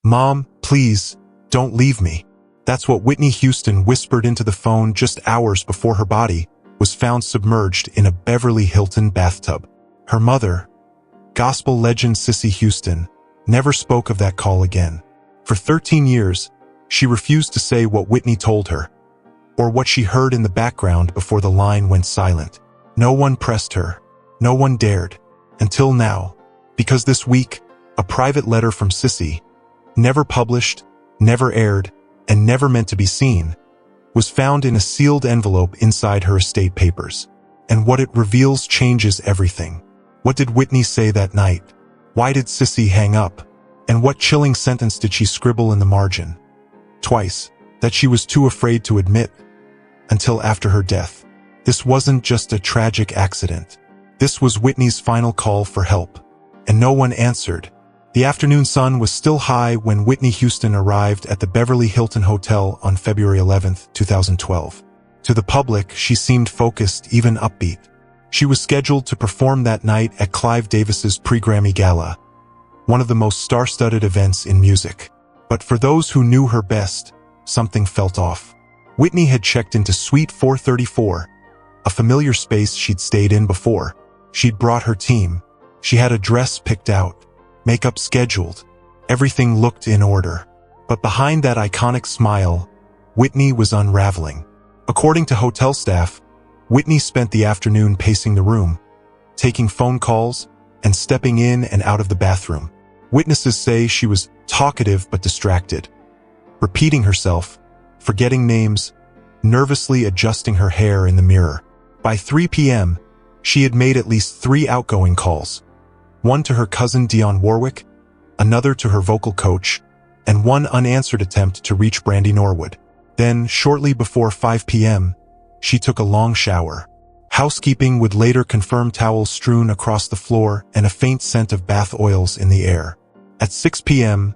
"Mom, please, don't leave me." That's what Whitney Houston whispered into the phone just hours before her body was found submerged in a Beverly Hilton bathtub. Her mother, gospel legend Cissy Houston, never spoke of that call again. For 13 years, she refused to say what Whitney told her, or what she heard in the background before the line went silent. No one pressed her. No one dared. Until now. Because this week, a private letter from Cissy, never published, never aired, and never meant to be seen, was found in a sealed envelope inside her estate papers. And what it reveals changes everything. What did Whitney say that night? Why did Cissy hang up? And what chilling sentence did she scribble in the margin? Twice, that she was too afraid to admit. Until after her death. This wasn't just a tragic accident. This was Whitney's final call for help. And no one answered. The afternoon sun was still high when Whitney Houston arrived at the Beverly Hilton Hotel on February 11, 2012. To the public, she seemed focused, even upbeat. She was scheduled to perform that night at Clive Davis's pre-Grammy Gala, one of the most star-studded events in music. But for those who knew her best, something felt off. Whitney had checked into Suite 434, a familiar space she'd stayed in before. She'd brought her team. She had a dress picked out, makeup scheduled. Everything looked in order. But behind that iconic smile, Whitney was unraveling. According to hotel staff, Whitney spent the afternoon pacing the room, taking phone calls, and stepping in and out of the bathroom. Witnesses say she was talkative but distracted, repeating herself, forgetting names, nervously adjusting her hair in the mirror. By 3 p.m., she had made at least 3 outgoing calls, one to her cousin Dionne Warwick, another to her vocal coach, and one unanswered attempt to reach Brandy Norwood. Then, shortly before 5 p.m., she took a long shower. Housekeeping would later confirm towels strewn across the floor and a faint scent of bath oils in the air. At 6 p.m.,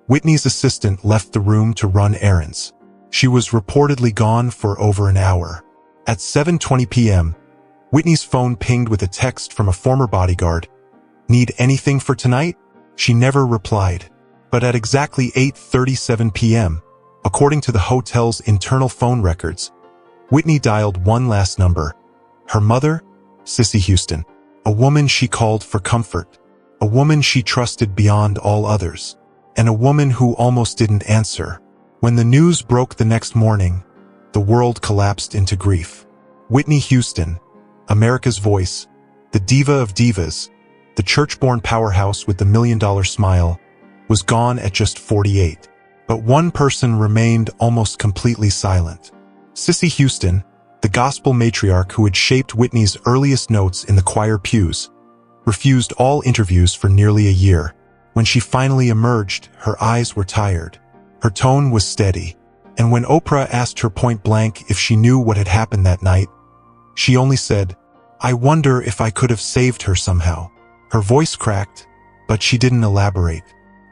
Whitney's assistant left the room to run errands. She was reportedly gone for over an hour. At 7:20 p.m., Whitney's phone pinged with a text from a former bodyguard. "Need anything for tonight?" She never replied. But at exactly 8:37 p.m., according to the hotel's internal phone records, Whitney dialed one last number. Her mother, Cissy Houston. A woman she called for comfort. A woman she trusted beyond all others. And a woman who almost didn't answer. When the news broke the next morning, the world collapsed into grief. Whitney Houston, America's voice, the diva of divas, the church-born powerhouse with the million-dollar smile, was gone at just 48. But one person remained almost completely silent. Cissy Houston, the gospel matriarch who had shaped Whitney's earliest notes in the choir pews, refused all interviews for nearly a year. When she finally emerged, her eyes were tired. Her tone was steady. And when Oprah asked her point-blank if she knew what had happened that night, she only said, "I wonder if I could have saved her somehow." Her voice cracked, but she didn't elaborate.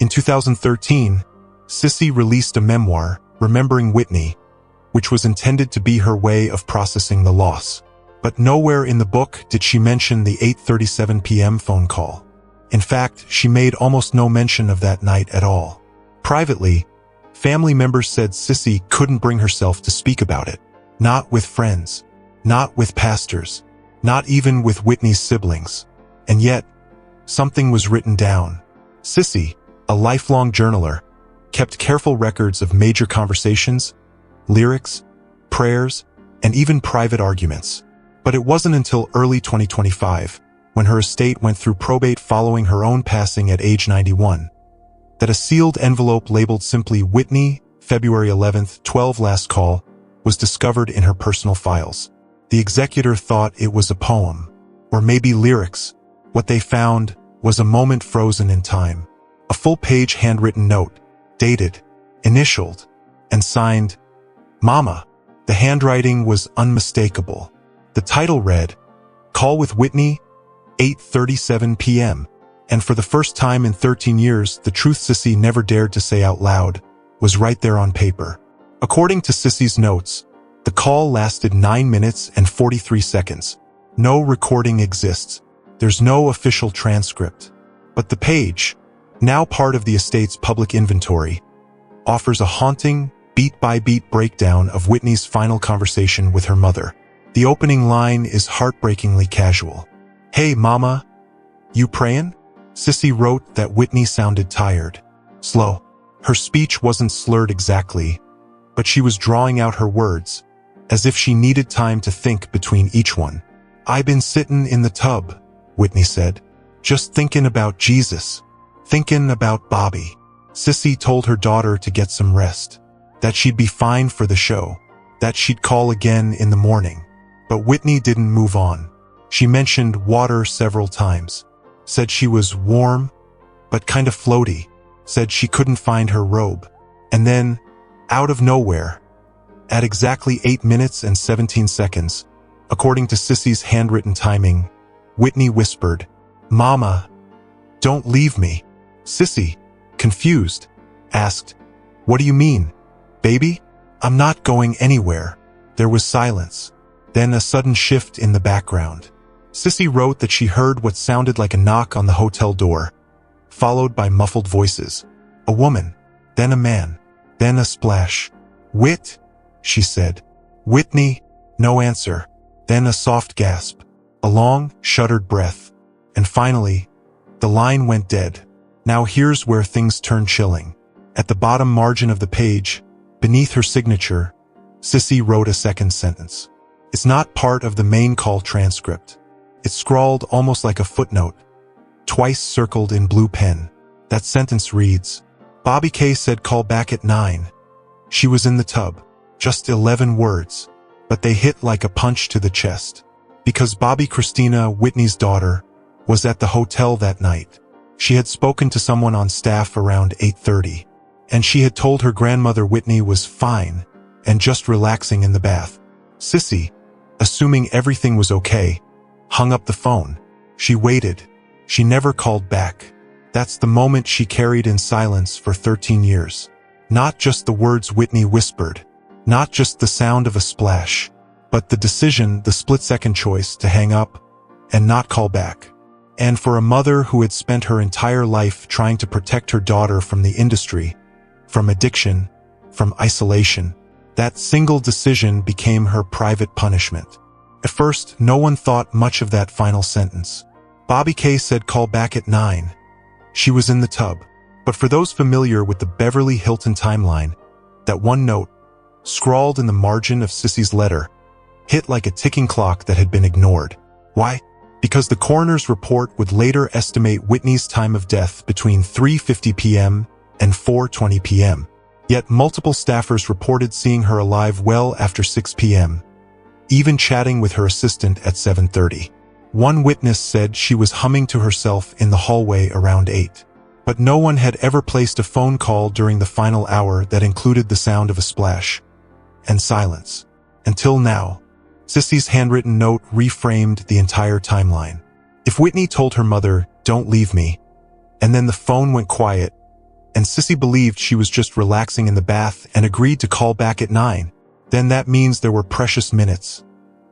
In 2013, Cissy released a memoir, Remembering Whitney, which was intended to be her way of processing the loss. But nowhere in the book did she mention the 8:37 p.m. phone call. In fact, she made almost no mention of that night at all. Privately, family members said Cissy couldn't bring herself to speak about it. Not with friends. Not with pastors. Not even with Whitney's siblings. And yet, something was written down. Cissy, a lifelong journaler, kept careful records of major conversations, lyrics, prayers, and even private arguments. But it wasn't until early 2025, when her estate went through probate following her own passing at age 91, that a sealed envelope labeled simply Whitney, February 11th, 12 last call, was discovered in her personal files. The executor thought it was a poem, or maybe lyrics. What they found was a moment frozen in time. A full-page handwritten note, dated, initialed, and signed, Mama. The handwriting was unmistakable. The title read, Call with Whitney, 8:37 p.m. And for the first time in 13 years, the truth Cissy never dared to say out loud was right there on paper. According to Cissy's notes, the call lasted 9 minutes and 43 seconds. No recording exists. There's no official transcript. But the page, now part of the estate's public inventory, offers a haunting, beat-by-beat breakdown of Whitney's final conversation with her mother. The opening line is heartbreakingly casual. "Hey, Mama, you prayin'?" Cissy wrote that Whitney sounded tired, slow. Her speech wasn't slurred exactly, but she was drawing out her words, as if she needed time to think between each one. "I been sittin' in the tub," Whitney said, "just thinkin' about Jesus, thinkin' about Bobby." Cissy told her daughter to get some rest, that she'd be fine for the show, that she'd call again in the morning. But Whitney didn't move on. She mentioned water several times, said she was warm, but kind of floaty, said she couldn't find her robe. And then, out of nowhere, at exactly 8 minutes and 17 seconds, according to Cissy's handwritten timing, Whitney whispered, "Mama, don't leave me." Cissy, confused, asked, "What do you mean, baby?" "I'm not going anywhere." There was silence, then a sudden shift in the background. Cissy wrote that she heard what sounded like a knock on the hotel door, followed by muffled voices. A woman, then a man, then a splash. "Whit," she said. "Whitney," no answer. Then a soft gasp, a long, shuddered breath, and finally, the line went dead. Now here's where things turn chilling. At the bottom margin of the page, beneath her signature, Cissy wrote a second sentence. It's not part of the main call transcript. It's scrawled almost like a footnote, twice circled in blue pen. That sentence reads, "Bobby K said call back at 9. She was in the tub." Just 11 words, but they hit like a punch to the chest. Because Bobby Christina, Whitney's daughter, was at the hotel that night. She had spoken to someone on staff around 8:30, and she had told her grandmother Whitney was fine and just relaxing in the bath. Cissy, assuming everything was okay, hung up the phone. She waited. She never called back. That's the moment she carried in silence for 13 years. Not just the words Whitney whispered, not just the sound of a splash, but the decision, the split-second choice to hang up and not call back. And for a mother who had spent her entire life trying to protect her daughter from the industry, from addiction, from isolation, that single decision became her private punishment. At first, no one thought much of that final sentence. Bobby K said call back at 9. She was in the tub. But for those familiar with the Beverly Hilton timeline, that one note, scrawled in the margin of Cissy's letter, hit like a ticking clock that had been ignored. Why? Because the coroner's report would later estimate Whitney's time of death between 3:50 p.m. and 4:20 p.m. Yet multiple staffers reported seeing her alive well after 6 p.m., even chatting with her assistant at 7:30. One witness said she was humming to herself in the hallway around 8. But no one had ever placed a phone call during the final hour that included the sound of a splash and silence. Until now, Cissy's handwritten note reframed the entire timeline. If Whitney told her mother, "Don't leave me," and then the phone went quiet, and Cissy believed she was just relaxing in the bath and agreed to call back at 9, then that means there were precious minutes,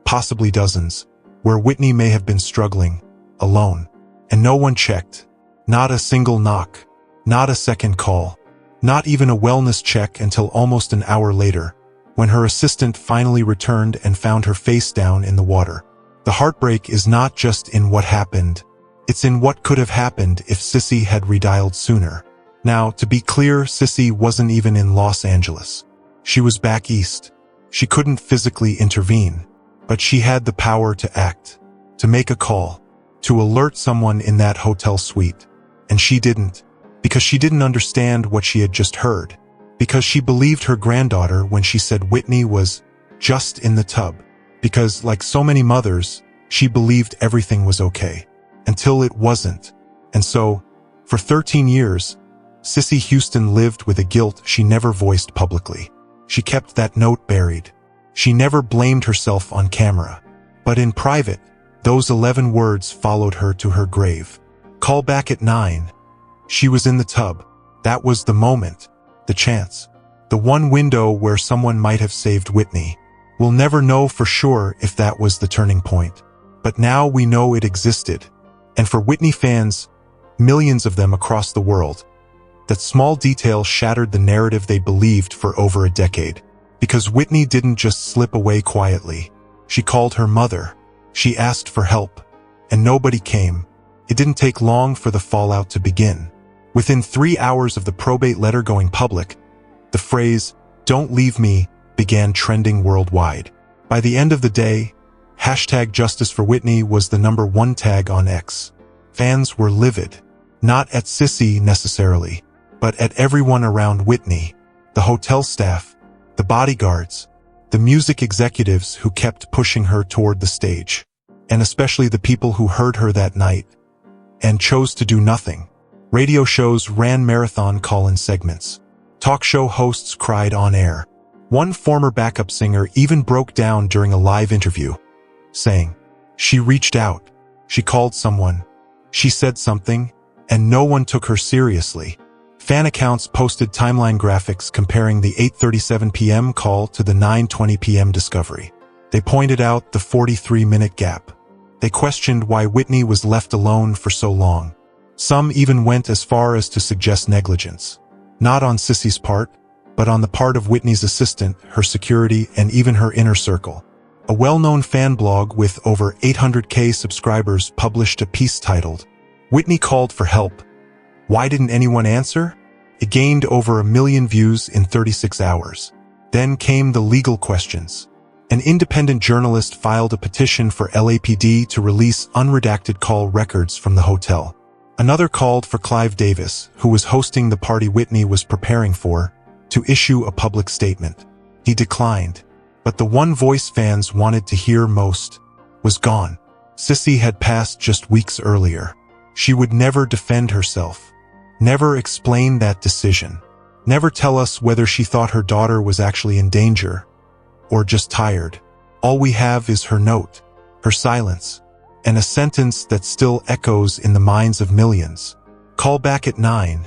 possibly dozens, where Whitney may have been struggling, alone, and no one checked. Not a single knock, not a second call, not even a wellness check until almost an hour later, when her assistant finally returned and found her face down in the water. The heartbreak is not just in what happened, it's in what could have happened if Cissy had redialed sooner. Now, to be clear, Cissy wasn't even in Los Angeles. She was back east. She couldn't physically intervene, but she had the power to act, to make a call, to alert someone in that hotel suite. And she didn't, because she didn't understand what she had just heard, because she believed her granddaughter when she said Whitney was just in the tub, because, like so many mothers, she believed everything was okay, until it wasn't. And so, for 13 years, Cissy Houston lived with a guilt she never voiced publicly. She kept that note buried. She never blamed herself on camera. But in private, those 11 words followed her to her grave. Call back at 9. She was in the tub. That was the moment, the chance, the one window where someone might have saved Whitney. We'll never know for sure if that was the turning point. But now we know it existed. And for Whitney fans, millions of them across the world. That small detail shattered the narrative they believed for over a decade. Because Whitney didn't just slip away quietly. She called her mother. She asked for help. And nobody came. It didn't take long for the fallout to begin. Within 3 hours of the probate letter going public, the phrase, "Don't leave me," began trending worldwide. By the end of the day, #JusticeForWhitney was the #1 tag on X. Fans were livid. Not at Cissy necessarily, but at everyone around Whitney. The hotel staff, the bodyguards, the music executives who kept pushing her toward the stage. And especially the people who heard her that night and chose to do nothing. Radio shows ran marathon call-in segments. Talk show hosts cried on air. One former backup singer even broke down during a live interview, saying, "She reached out. She called someone. She said something, and no one took her seriously." Fan accounts posted timeline graphics comparing the 8:37 p.m. call to the 9:20 p.m. discovery. They pointed out the 43-minute gap. They questioned why Whitney was left alone for so long. Some even went as far as to suggest negligence. Not on Cissy's part, but on the part of Whitney's assistant, her security, and even her inner circle. A well-known fan blog with over 800K subscribers published a piece titled, "Whitney Called for Help. Why didn't anyone answer?" It gained over 1 million views in 36 hours. Then came the legal questions. An independent journalist filed a petition for LAPD to release unredacted call records from the hotel. Another called for Clive Davis, who was hosting the party Whitney was preparing for, to issue a public statement. He declined, but the one voice fans wanted to hear most was gone. Cissy had passed just weeks earlier. She would never defend herself, never explain that decision, never tell us whether she thought her daughter was actually in danger or just tired. All we have is her note, her silence, and a sentence that still echoes in the minds of millions. Call back at 9.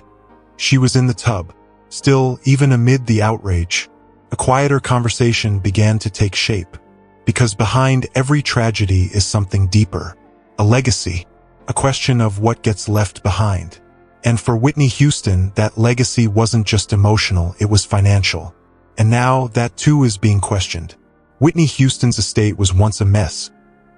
She was in the tub. Still, even amid the outrage, a quieter conversation began to take shape. Because behind every tragedy is something deeper. A legacy. A question of what gets left behind. And for Whitney Houston, that legacy wasn't just emotional, it was financial. And now, that too is being questioned. Whitney Houston's estate was once a mess.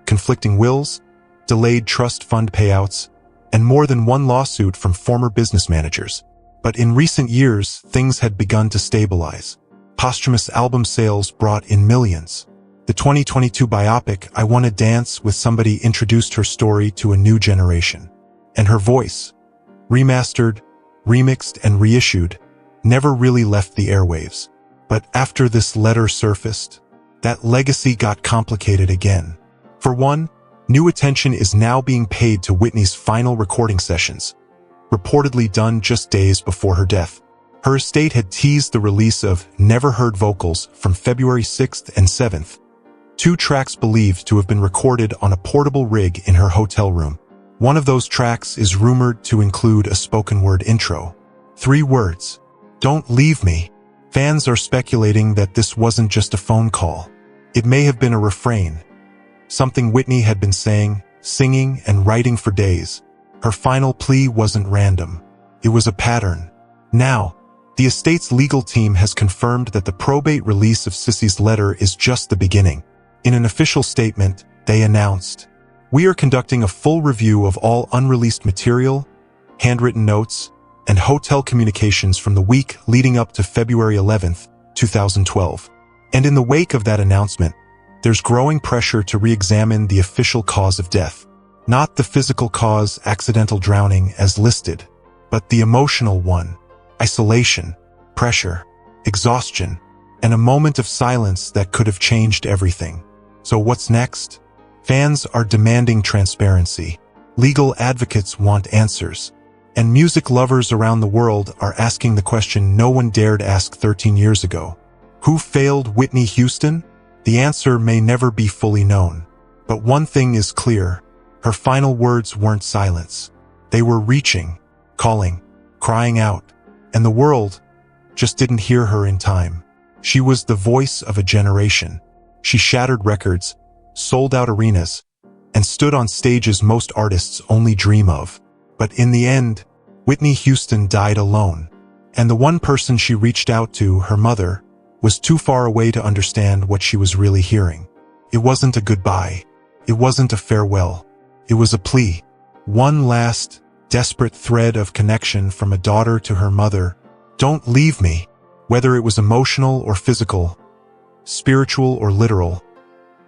Conflicting wills, delayed trust fund payouts, and more than one lawsuit from former business managers. But in recent years, things had begun to stabilize. Posthumous album sales brought in millions. The 2022 biopic, I Wanna Dance with Somebody, introduced her story to a new generation. And her voice, remastered, remixed, and reissued, never really left the airwaves. But after this letter surfaced, that legacy got complicated again. For one, new attention is now being paid to Whitney's final recording sessions, reportedly done just days before her death. Her estate had teased the release of Never Heard vocals from February 6th and 7th, 2 tracks believed to have been recorded on a portable rig in her hotel room. One of those tracks is rumored to include a spoken word intro. 3 words, "Don't leave me." Fans are speculating that this wasn't just a phone call. It may have been a refrain, something Whitney had been saying, singing, and writing for days. Her final plea wasn't random. It was a pattern. Now, the estate's legal team has confirmed that the probate release of Cissy's letter is just the beginning. In an official statement, they announced, "We are conducting a full review of all unreleased material, handwritten notes, and hotel communications from the week leading up to February 11th, 2012. And in the wake of that announcement, there's growing pressure to re-examine the official cause of death. Not the physical cause, accidental drowning, as listed, but the emotional one. Isolation, pressure, exhaustion, and a moment of silence that could have changed everything. So what's next? Fans are demanding transparency. Legal advocates want answers. And music lovers around the world are asking the question no one dared ask 13 years ago. Who failed Whitney Houston? The answer may never be fully known. But one thing is clear. Her final words weren't silence. They were reaching, calling, crying out. And the world just didn't hear her in time. She was the voice of a generation. She shattered records, sold out arenas, and stood on stages most artists only dream of. But in the end, Whitney Houston died alone. And the one person she reached out to, her mother, was too far away to understand what she was really hearing. It wasn't a goodbye. It wasn't a farewell. It was a plea. One last, desperate thread of connection from a daughter to her mother. Don't leave me. Whether it was emotional or physical, spiritual or literal,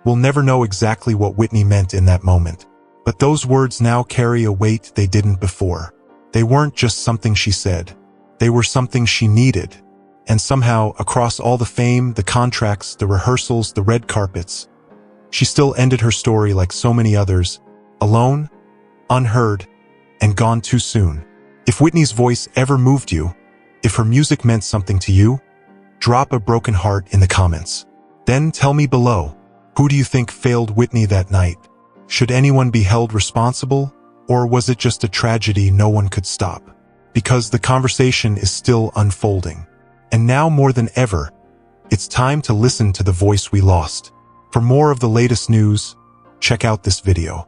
we'll never know exactly what Whitney meant in that moment. But those words now carry a weight they didn't before. They weren't just something she said. They were something she needed. And somehow, across all the fame, the contracts, the rehearsals, the red carpets, she still ended her story like so many others, alone, unheard, and gone too soon. If Whitney's voice ever moved you, if her music meant something to you, drop a broken heart in the comments. Then tell me below, who do you think failed Whitney that night? Should anyone be held responsible, or was it just a tragedy no one could stop? Because the conversation is still unfolding. And now more than ever, it's time to listen to the voice we lost. For more of the latest news, check out this video.